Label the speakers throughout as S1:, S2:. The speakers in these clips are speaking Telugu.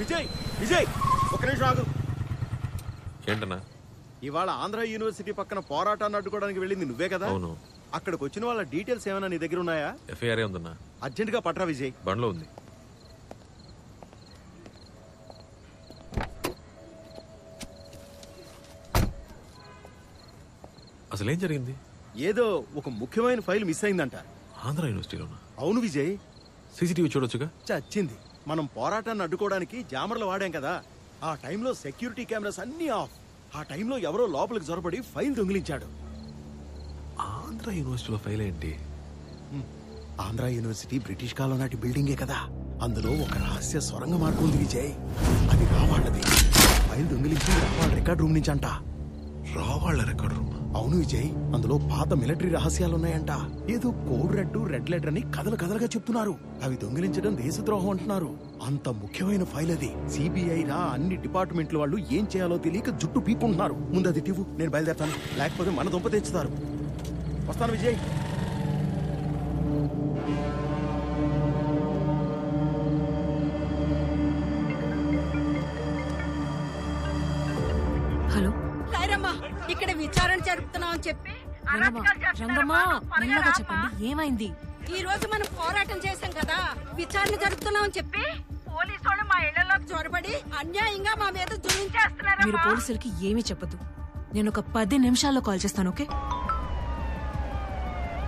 S1: విజయ్ విజయ్ ఒక నిమిషం ఆగు.
S2: ఏంటన్నా?
S1: ఇవాళ ఆంధ్ర యూనివర్సిటీ పక్కన పోరాటాన్ని అడ్డుకోవడానికి వెళ్ళింది నువ్వే కదా?
S2: అవును.
S1: అక్కడికి వచ్చిన వాళ్ళ డీటెయిల్స్ ఏమైనా నీ దగ్గర ఉన్నాయా?
S2: ఎఫ్ఐఆర్ ఉందన్నా.
S1: అర్జెంట్ గా పట్రా విజయ్.
S2: బండ్లో ఉంది. అసలేం జరిగింది?
S1: ఏదో ఒక ముఖ్యమైన ఫైల్ మిస్ అయిందంట
S2: ఆంధ్ర యూనివర్సిటీలోనా?
S1: అవును విజయ్.
S2: సీసీటీవీ చూడొచ్చుగా.
S1: చచ్చింది. మనం పోరాటాన్ని అడ్డుకోవడానికి జామర్లు వాడాం కదా, ఆ టైంలో సెక్యూరిటీ కెమెరాస్ అన్ని ఆఫ్. ఆ టైంలో ఎవరో లోపలికి జొరబడి ఫైల్ దొంగిలించాడు.
S2: ఆంధ్ర యూనివర్సిటీలో ఫైల్ ఏంటి?
S1: ఆంధ్ర యూనివర్సిటీ బ్రిటిష్ కాలం నాటి బిల్డింగే కదా, అందులో ఒక రహస్య సొరంగ మార్గం ఉంది విజయ్. అది రావాళ్ళది. ఫైల్ దొంగిలించి రావాళ్ళ రికార్డ్ రూమ్ నుంచి అంట.
S2: రావాళ్ళ రికార్డ్ రూమ్?
S1: అవును విజయ్, అందులో పాత మిలిటరీ రహస్యాలున్నాయంట. ఏదో కోడ్ రెడ్ లెటర్ అని కథలు కథలుగా చెప్తున్నారు. అవి దొంగిలించడం దేశద్రోహం అంటున్నారు. అంత ముఖ్యమైన ఫైల్ అది. సిబిఐ రా అన్ని డిపార్ట్మెంట్ల వాళ్ళు ఏం చేయాలో తెలియక జుట్టు పీపుకుంటున్నారు. ముందు అది టివ్వు, నేను బయలుదేరతాను. లేకపోతే మన దుంప తెచ్చుతారు. వస్తాను విజయ్.
S3: హలో
S4: రాయరమ్మా, ఇక్కడ విచారణ జరుపుతున్నామని చెప్పి
S3: రంగమ్మా, మెల్లగా చెప్పండి, ఏమైంది?
S4: ఈ రోజు మనం పోరాటం చేశాం కదా, విచారణ జరుపుతున్నామని చెప్పి పోలీసు వాళ్ళు మా ఇళ్లలోకి చొరబడి అన్యాయంగా మా మీద
S3: మీరు
S4: జులించేస్తున్నారు.
S3: పోలీసులకి ఏమీ చెప్పదు. నేను ఒక 10 నిమిషాల్లో కాల్ చేస్తాను, ఓకే?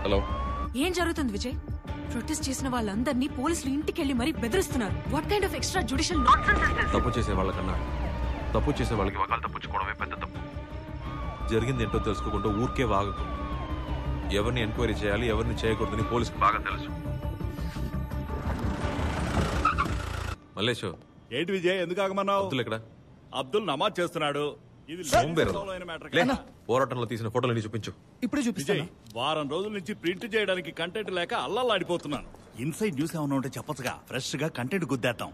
S2: హలో.
S3: ఏం జరుగుతుంది విజయ్? ప్రొటెస్ట్ చేసిన వాళ్ళందరినీ పోలీసులు ఇంటికెళ్లి మరీ బెదిరిస్తున్నారు. What kind of extra judicial nonsense?
S2: తప్పు చేసే వాళ్ళకన్నా తప్పు చేసే వాళ్ళకి వకాలు తప్పించుకోవడమే పెద్ద తప్పు. జరిగింది ఏంటో తెలుసుకోకుండా ఊరికే వాగకు. ఎవరిని ఎంక్వైరీ చేయాలి, ఎవరిని చేయకూడదని పోలీసుకు బాగా తెలుసు. మల్లేష్,
S5: ఏంటి విజయ్, ఎందుకు ఆగమన్నావు?
S2: అబ్దుల్ ఎక్కడ?
S5: అబ్దుల్ నమాజ్ చేస్తున్నాడు. ఇది
S2: పోరాటంలో తీసిన ఫోటోలని చూపించు.
S6: ఇప్పుడే చూపిస్తాను.
S5: వారం రోజుల నుంచి ప్రింట్ చేయడానికి కంటెంట్ లేక అల్లల్లాడిపోతున్నాను. ఇన్సైడ్ న్యూస్ ఏమన్నా ఉంటే చెప్పొచ్చుగా, ఫ్రెష్ గా కంటెంట్ గుద్దేద్దాం.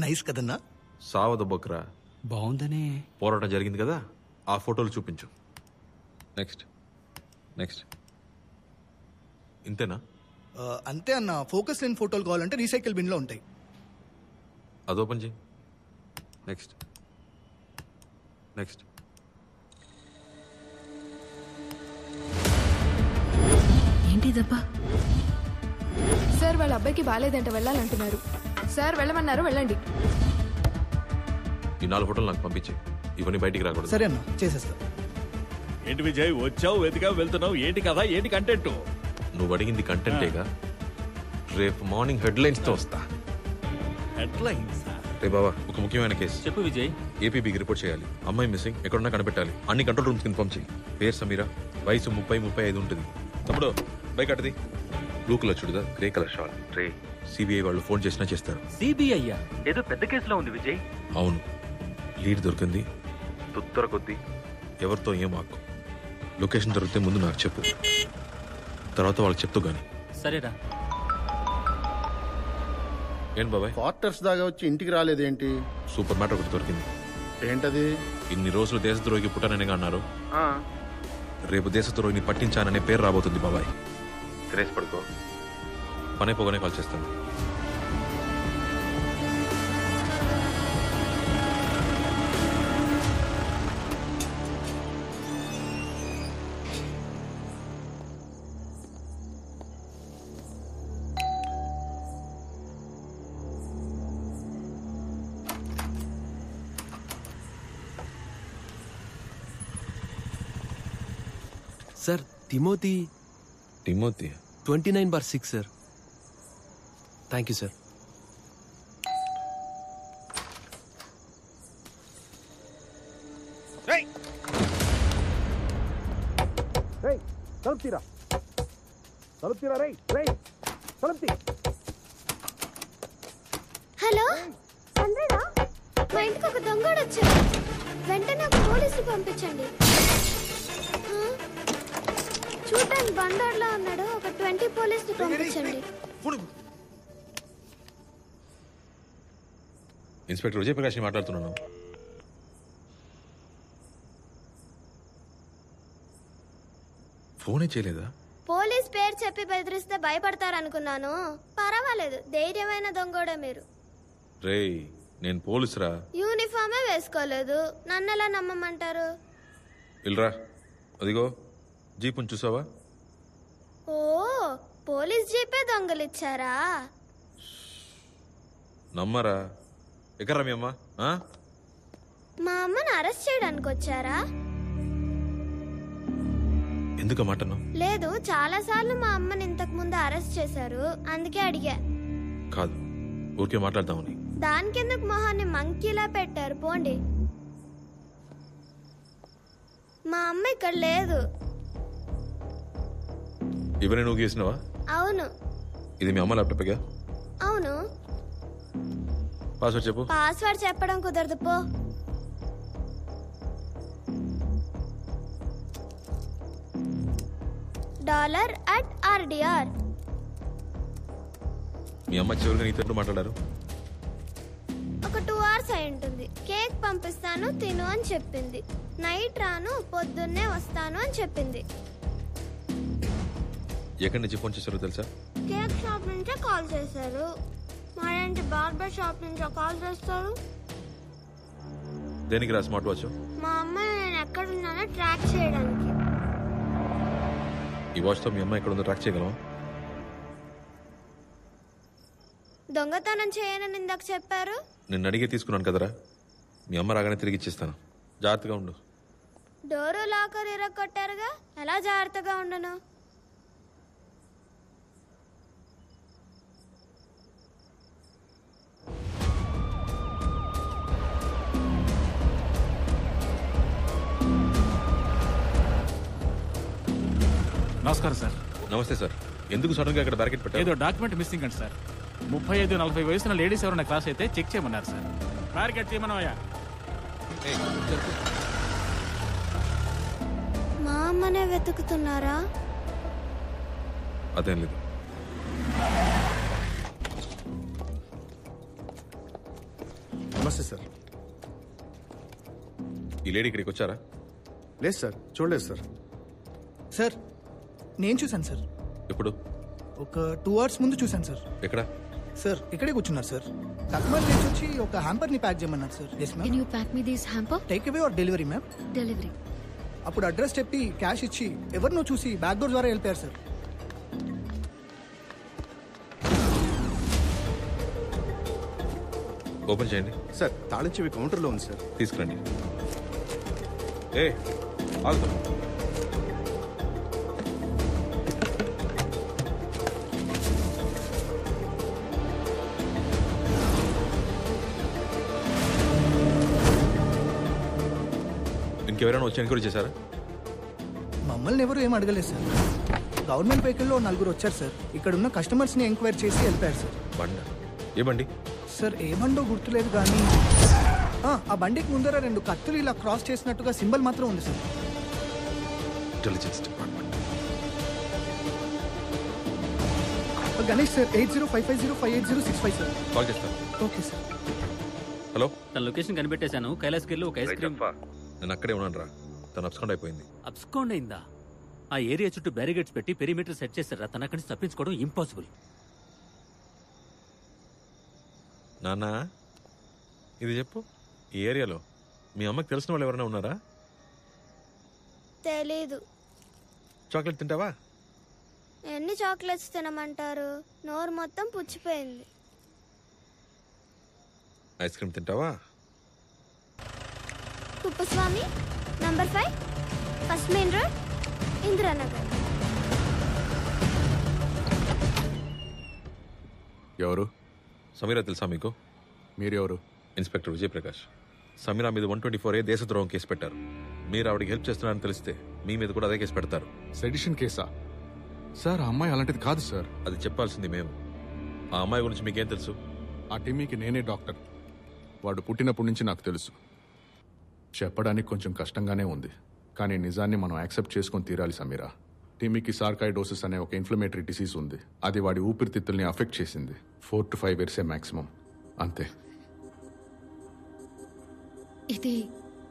S6: నైస్ కదన్నా?
S2: సావద బొక్రా,
S6: బాగుందనే.
S2: పోరాటం జరిగింది కదా, ఆ ఫోటోలు చూపించు. Next next. ఇంతేనా?
S6: అంతే అన్న. ఫోకస్ లేని ఫోటోలు కావాలంటే రీసైకిల్ బిన్ లో ఉంటాయి.
S2: అది ఓపెన్ చేయి. Next next.
S3: ఏంటిదబ్బా?
S7: సార్ వాళ్ళ అబ్బాయికి బాగాలేదంట, వెళ్ళాలంటున్నారు. సార్ వెళ్ళమన్నారు, వెళ్ళండి.
S2: ఈ 4 ఫోటోలు నాకు పంపించే. ఇవన్నీ బయటికి రాకూడదు.
S6: సరే అన్న, చేసేస్తా.
S5: ఏంటి విజయ్, వచ్చావు, వెతికావు, వెళ్తున్నావు, ఏంటి కదా, ఏంటి కంటెంట్?
S2: నువ్వు అడిగింది కంటెంటేగా. రేపు మార్నింగ్ హెడ్లైన్స్ తో వస్తా.
S5: హెడ్లైన్స్?
S2: రే బాబా, ఒక ముఖ్యమైన కేసు.
S8: చెప్పు విజయ్.
S2: ఏపీబీకి రిపోర్ట్ చేయాలి. అమ్మాయి మిస్సింగ్, ఎక్కడున్నా కనిపెట్టాలి. అన్ని కంట్రోల్ రూమ్స్ ఇన్ఫార్మ్ చేయి. పేరు సమీరా, వయసు 30-35 ఉంటుంది. తమ్ముడు బైక్ అట్టది. బ్లూ కలర్ చుడిదా, గ్రే కలర్ షాల్. రే, సిబిఐ వాళ్ళు ఫోన్ చేసినా చేస్తారు.
S8: సిబిఐ ఏదో పెద్ద కేసులో ఉంది విజయ్.
S2: అవును, లీడ్ దొరికింది. తుత్తర కొద్దీ ఎవరితో ఏం ఆకు. లొకేషన్ దొరికితే ముందు నాకు చెప్పు, తర్వాత వాళ్ళకి చెప్తూ గాని.
S8: సరేరా.
S2: ఏం బాబాయ్,
S9: క్వార్టర్స్ దాకా వచ్చి ఇంటికి రాలేదేంటి?
S2: సూపర్ మ్యాటర్ ఒకటి దొరికింది.
S9: ఏంటది?
S2: ఇన్ని రోజులు దేశద్రోహికి పుట్టానని అన్నారు. రేపు దేశద్రోహిని పట్టించాననే పేరు రాబోతుంది బాబాయ్. తినేసి పడుకో, పనే పోగానే కాల్ చేస్తాను.
S10: Sir, Timothy 29/6 sir. Thank you sir.
S7: Hello చంద్రనా, మా ఇంటికి ఒక దొంగడు వచ్చాడు. వెంటనే ఒక పోలీసులు పంపించండి. చూడటానికి బండోడ్లా ఉన్నాడు. ఒక 20 పోలీసులు పంపించండి.
S2: ఇన్స్పెక్టర్ విజయప్రకాష్ మాట్లాడుతున్నాను. ఫోనే చేయలేదా?
S7: పోలీస్ పేరు చెప్పి బెదిరిస్తే భయపడతారనుకున్నాను. పర్వాలేదు, ధైర్యమైన దొంగోడా మీరు.
S2: రేయ్, నేను పోలీసురా.
S7: యూనిఫామే వేసుకోలేదు, నన్నెలా నమ్మమంటారు?
S2: ఇల్రా, అదిగో జీపుని చూసావా?
S7: ఓ, పోలీస్ జీపే దొంగలిచ్చారా?
S2: నమ్మరా? ఎక్కడ్రా మీ అమ్మ?
S7: మా అమ్మని అరెస్ట్ చేయడానికి వచ్చారా?
S2: ఎందుకు మాటను?
S7: లేదు, చాలా సార్లు మా అమ్మని ఇంతకు ముందు అరెస్ట్ చేశారు, అందుకే అడిగా.
S2: కాదు, ఊరికే మాట్లాడదామని.
S7: దానికెందుకు మొహాన్ని మంకీలా పెట్టారు? పోండి. మా అమ్మ ఇక్కడ లేదు.
S2: ఇవన్నీ నువ్వు గీసినవా?
S7: అవును.
S2: ఇది మీ అమ్మ ల్యాప్టాప్గా?
S7: అవును.
S2: పాస్వర్డ్ చెప్పు.
S7: పాస్వర్డ్ చెప్పడం కుదరదు, పో. $@RDR.
S2: మీ అమ్మ చివరిగా నీతో ఎప్పుడు మాట్లాడారు?
S7: ఒక 2 hours అయి ఉంటుంది. కేక్ పంపిస్తాను తిను అని చెప్పింది. నైట్ రాను, పొద్దున్నే వస్తాను అని చెప్పింది.
S2: ఎక్కడి నుంచి ఫోన్ చేశారో తెలుసా?
S7: కేక్ షాప్ నుంచే కాల్ చేశారు. మరేంటి బార్బర్ షాప్ నుంచి కాల్ చేస్తారు?
S2: దేనికి రా స్మార్ట్ వాచ్?
S7: మా అమ్మాయి నేను ఎక్కడున్నానో ట్రాక్ చేయడానికి.
S2: ఈ వాచ్ తో మీ అమ్మ ఎక్కడ ఉందో ట్రాక్ చేయగలవా?
S7: దొంగతనం చేయనని ఇందాక చెప్పారు.
S2: నిన్ను అడిగే తీసుకున్నాను కదరా. మీ అమ్మ రాగానే తిరిగి ఇచ్చేస్తాను. జాగ్రత్తగా ఉండు.
S7: డోరు లాకర్ ఇరగొట్టారుగా, ఎలా జాగ్రత్తగా ఉండను?
S11: నమస్కారం సార్.
S2: నమస్తే సార్. ఎందుకు సడన్ గా ఇక్కడ బ్యారికేడ్ పెట్టారు?
S11: ఏదో డాక్యుమెంట్ మిస్సింగ్ అండి సార్. 35-40 వయసున్న లేడీస్ ఎవరైనా క్లాస్ అయితే చెక్ చేయమన్నారు సార్. బ్యారికేడ్ తీయమనవయ్యా.
S7: మా అమ్మనే వెతుకుతున్నారా?
S2: అదేం లేదు.
S9: నమస్తే సార్.
S2: ఈ లేడీ ఇక్కడికి వచ్చారా?
S9: లేదు సార్, చూడలేదు సార్.
S6: సార్, నేను చూశాను సార్.
S2: ఎప్పుడు?
S6: ఒక 2 hours ముందు చూశాను సార్.
S2: ఎక్కడ?
S6: సార్, ఇక్కడే కూర్చున్నారు సార్. కస్టమర్ నుంచి వచ్చి ఒక హ్యాంపర్ ని ప్యాక్ చేయమన్నారు sir. Yes ma'am.
S3: Can you pack me this hamper?
S6: Take away or delivery ma'am?
S3: Delivery.
S6: అప్పుడు అడ్రస్ చెప్పి క్యాష్ ఇచ్చి ఎవరినో చూసి బ్యాక్ డోర్ ద్వారా వెళ్ళిపోయారు సార్.
S2: ఓపెన్ చేయండి.
S9: సార్, తాళం చెవి కౌంటర్లో ఉంది సార్.
S2: తీసుకురండి. ఏ ఆగుతా. ఇంకెవరైనా వచ్చి ఎంక్వైరీ చేశారా?
S6: మమ్మల్ని ఎవరు ఏం అడగలేదు సార్. గవర్నమెంట్ వెహికల్లో 4 వచ్చారు సార్. ఇక్కడ ఉన్న కస్టమర్స్ ని ఎంక్వైరీ చేసి వెళ్ళిపోయారు సార్.
S2: బండి? ఏ బండి?
S6: సార్, ఏ బండో గుర్తులేదు కానీ ఆ బండికి ముందర 2 కత్తులు ఇలా క్రాస్ చేసినట్టుగా సింబల్ మాత్రం ఉంది sir.
S2: Intelligence department.
S6: Ganesh sir, 8055058065 sir.
S2: Call చేస్తాను.
S6: Okay sir.
S2: హలో,
S8: తన లొకేషన్ కనిపెట్టేశాను. కైలాస్కి వెళ్ళి ఒక ఐస్ క్రీమ్.
S2: నేను అక్కడే ఉన్నాను రా. తను అబ్స్కాండ్ అయిపోయింది.
S8: అబ్స్కాండ్ అయిందా? ఆ ఏరియా చుట్టూ బ్యారిగేట్స్ పెట్టి పెరిమీటర్ సెట్ చేశారా? తన అక్కడి నుంచి తప్పించుకోవడం ఇంపాసిబుల్.
S2: నాన్న, ఇది చెప్పు, ఈ ఏరియాలో మీ అమ్మకి తెలిసిన వాళ్ళు ఎవరైనా ఉన్నారా?
S7: తెలీదు.
S2: చాక్లెట్ తింటావా?
S7: ఎన్ని చాక్లెట్స్ తినమంటారు? నోరు మొత్తం పుచ్చిపోయింది.
S2: ఐస్ క్రీమ్ తింటావా?
S7: Kuppuswamy, number 5, first main road, Indiranagar.
S12: ఎవరు?
S2: సమీరా తెలుసా మీకు?
S12: మీరెవరు?
S2: ఇన్స్పెక్టర్ విజయప్రకాష్. సమీరా మీద 124A దేశద్రోహం కేసు పెట్టారు. మీరు ఆవిడకి హెల్ప్ చేస్తున్నారని తెలిస్తే మీ మీద కూడా అదే కేసు పెడతారు.
S12: సెడిషన్ కేసా? సార్, ఆ అమ్మాయి అలాంటిది కాదు సార్.
S2: అది చెప్పాల్సింది మేము. ఆ అమ్మాయి గురించి మీకేం తెలుసు?
S12: ఆ టిమ్మీకి నేనే డాక్టర్. వాడు పుట్టినప్పటి నుంచి నాకు తెలుసు. చెప్పడానికి కొంచెం కష్టంగానే ఉంది, కానీ నిజాన్ని మనం యాక్సెప్ట్ చేసుకొని తీరాలి సమీరా. టిమ్మీకి సార్కాయిడోసిస్ అనే ఒక ఇన్ఫ్లమేటరీ డిసీజ్ ఉంది. అది వాడి ఊపిరితిత్తుల్ని అఫెక్ట్ చేసింది. 4 to 5 years మాక్సిమం, అంతే.
S3: ఇది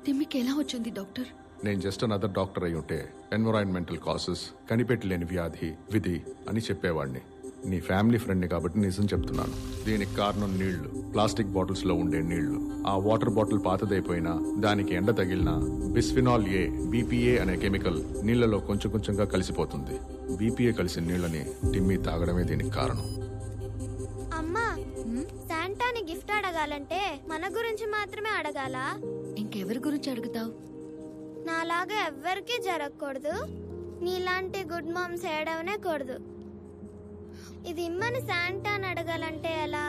S3: తిమ్మికి ఎలా వచ్చింది డాక్టర్?
S12: నేను జస్ట్ అనదర్ డాక్టర్ అయి ఉంటే ఎన్విరాన్మెంటల్ కాసెస్, కనిపెట్టలేని వ్యాధి, విధి అని చెప్పేవాడిని. నీ ఫ్యామిలీ ఫ్రెండ్ని కాబట్టి నిజం చెప్తున్నాను. దీనికి కారణం నీళ్లు, ప్లాస్టిక్ బాటిల్స్ లో ఉండే నీళ్లు. ఆ వాటర్ బాటిల్ పాతదైపోయినా దానికి ఎండ తగిలినా బిస్ఫినాల్ ఏ, బీపీఏ అనే కెమికల్ నీళ్లలో కొంచెం కొంచెంగా కలిసిపోతుంది. బీపీఏ కలిసిన నీళ్లని టిమ్మీ తాగడమే దీనికి కారణం.
S7: అమ్మా, శాంటాని గిఫ్ట్ అడగాలంటే మన గురించి మాత్రమే అడగాలా?
S13: ఇంకెవరి గురించి అడుగుతావు?
S7: నాలాగా ఎవ్వరికీ జరగకూడదు, నీలాంటి గుడ్ మామ్స్ ఏడవనే కూడదు. ఇది ఇమ్మని శాంటాని అడగాలంటే ఎలా?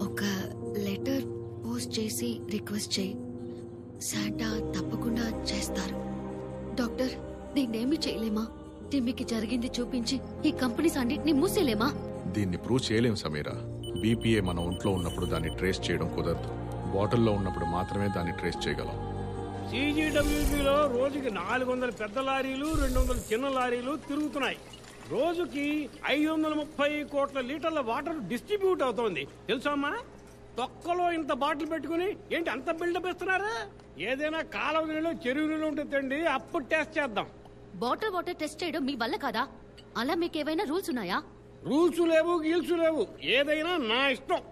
S13: ఒక లెటర్ పోస్ట్ చేసి రిక్వెస్ట్ చేయి, శాంటా తప్పకుండా చేస్తారు. డాక్టర్, దీన్నేమి చేయలేమా? టిమ్మీకి జరిగింది చూపించి ఈ కంపెనీస్ అన్నిటిని మూసేలేమా?
S12: దీన్ని ప్రూవ్ చేయలేం సమీరా. బీపీఏ మన ఒంట్లో ఉన్నప్పుడు దాన్ని ట్రేస్ చేయడం కుదరదు. బాటిల్లో ఉన్నప్పుడు మాత్రమే దాన్ని ట్రేస్ చేయగలం.
S14: CGWBలో రోజుకి 400 పెద్ద లారీలు, 200 చిన్న లారీలు తిరుగుతున్నాయి. రోజుకి 530 కోట్ల లీటర్ల వాటర్ డిస్ట్రిబ్యూట్ అవుతోంది. తెలుసమ్మా? తొక్కలో ఇంత బాటిల్ పెట్టుకుని ఏంటి అంత బిల్డప్ ఇస్తున్నారా? ఏదైనా కాలువ నీళ్ళు, చెరువు నీళ్ళు ఉంటే తండి, అప్పుడు టెస్ట్ చేద్దాం.
S13: బాటిల్ వాటర్ టెస్ట్ చేయడం మీ వల్ల కాదా? అలా మీకేమైనా రూల్స్ ఉన్నాయా?
S14: రూల్స్ లేవు, గీల్స్ లేవు, ఏదైనా నా ఇష్టం.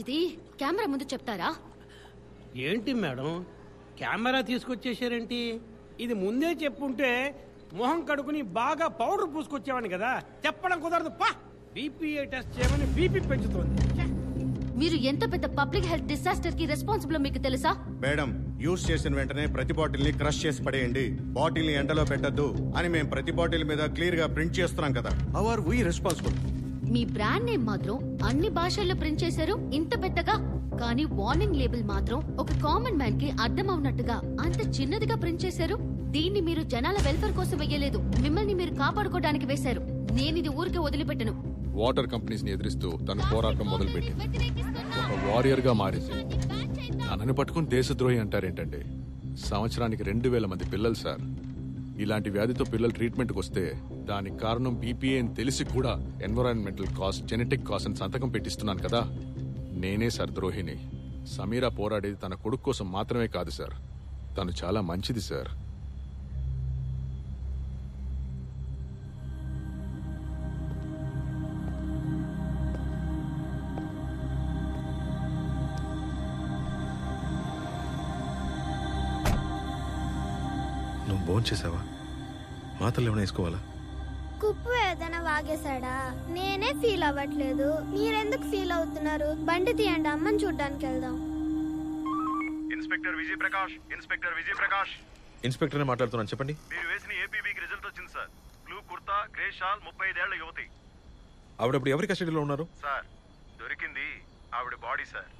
S13: ఇది కెమెరా ముందు చెప్తారా?
S14: ఏంటి మేడం కెమెరా తీసుకొచ్చేసారేంటి? ఇది ముందే చెప్పుంటే మొహం కడుకుని బాగా పౌడర్ పూసుకొచ్చేవాడిని కదా. చెప్పడం కుదరదు. పా, బీపీఏ టెస్ట్ చేయమని బీపీ పెంచుతోంది.
S13: మీరు ఎంత పెద్ద పబ్లిక్ హెల్త్ డిసాస్టర్ కి రెస్పాన్సిబుల్ మీకు తెలుసా?
S9: మేడం, యూజ్ చేసిన వెంటనే ప్రతి బాటిల్ ని క్రష్ చేసి పడేయండి, బాటిల్ ని ఎండలో పెట్టద్దు అని మేము ప్రతి బాటిల్ మీద క్లియర్ గా ప్రింట్ చేస్తున్నాం కదా. How are we responsible?
S13: మీ బ్రాండ్ నేమ్ మాత్రం అన్ని భాషల్లో ప్రింట్ చేశారు ఇంత పెద్దగా, కానీ వార్నింగ్ లేబుల్ మాత్రం ఒక కామన్ మ్యాన్ కి అర్థం అవునట్టుగా అంత చిన్నదిగా ప్రింట్ చేశారు. దీన్ని మీరు జనాల వెల్ఫేర్ కోసం వేయలేదు, మిమ్మల్ని మీరు కాపాడుకోవడానికి వేశారు. నేనిది ఊరికే వదిలిపెట్టను.
S12: వాటర్ కంపెనీస్ ని ఎదిరిస్తూ తను పోరాటం మొదలుపెట్టింది. ఒక వారియర్ గా మారింది. తనని పట్టుకుని దేశద్రోహి అంటారేంటండి? సంవత్సరానికి 2000 మంది పిల్లలు సార్. ఇలాంటి వ్యాధితో పిల్లలు ట్రీట్మెంట్కి వస్తే దానికి కారణం బీపీఏ అని తెలిసి కూడా ఎన్విరాన్మెంటల్ కాస్ట్, జెనెటిక్ కాస్ట్ అని సంతకం పెట్టిస్తున్నాను కదా. నేనే సార్ ద్రోహిని. సమీరా పోరాడేది తన కొడుకు కోసం మాత్రమే కాదు సార్, తను చాలా మంచిది సార్.
S2: నువ్వు భోంచేసావా? మాత్రలు ఏమైనా వేసుకోవాలా?
S7: కుప్పు ఏదైనా వాగేశాడా? నేనే ఫీల్ అవ్వట్లేదు, మీరెందుకు ఫీల్ అవుతున్నారు? బండి తీయండి, అమ్మని చూడ్డానికి వెళ్దాం.
S15: Inspector Vijay Prakash, inspector Vijay Prakash.
S2: ఇన్స్పెక్టర్నే మాట్లాడుతున్నాను, చెప్పండి.
S15: మీరు వేసిన ఏపీబీకి రిజల్ట్ వచ్చింది sir. Blue kurta, grey shawl, 35 ఏళ్ల యువతి.
S2: ఆవిడ ఇప్పుడు ఎవరి కస్టడీలో ఉన్నారు?
S15: సార్, దొరికింది ఆవిడ బాడీ సార్.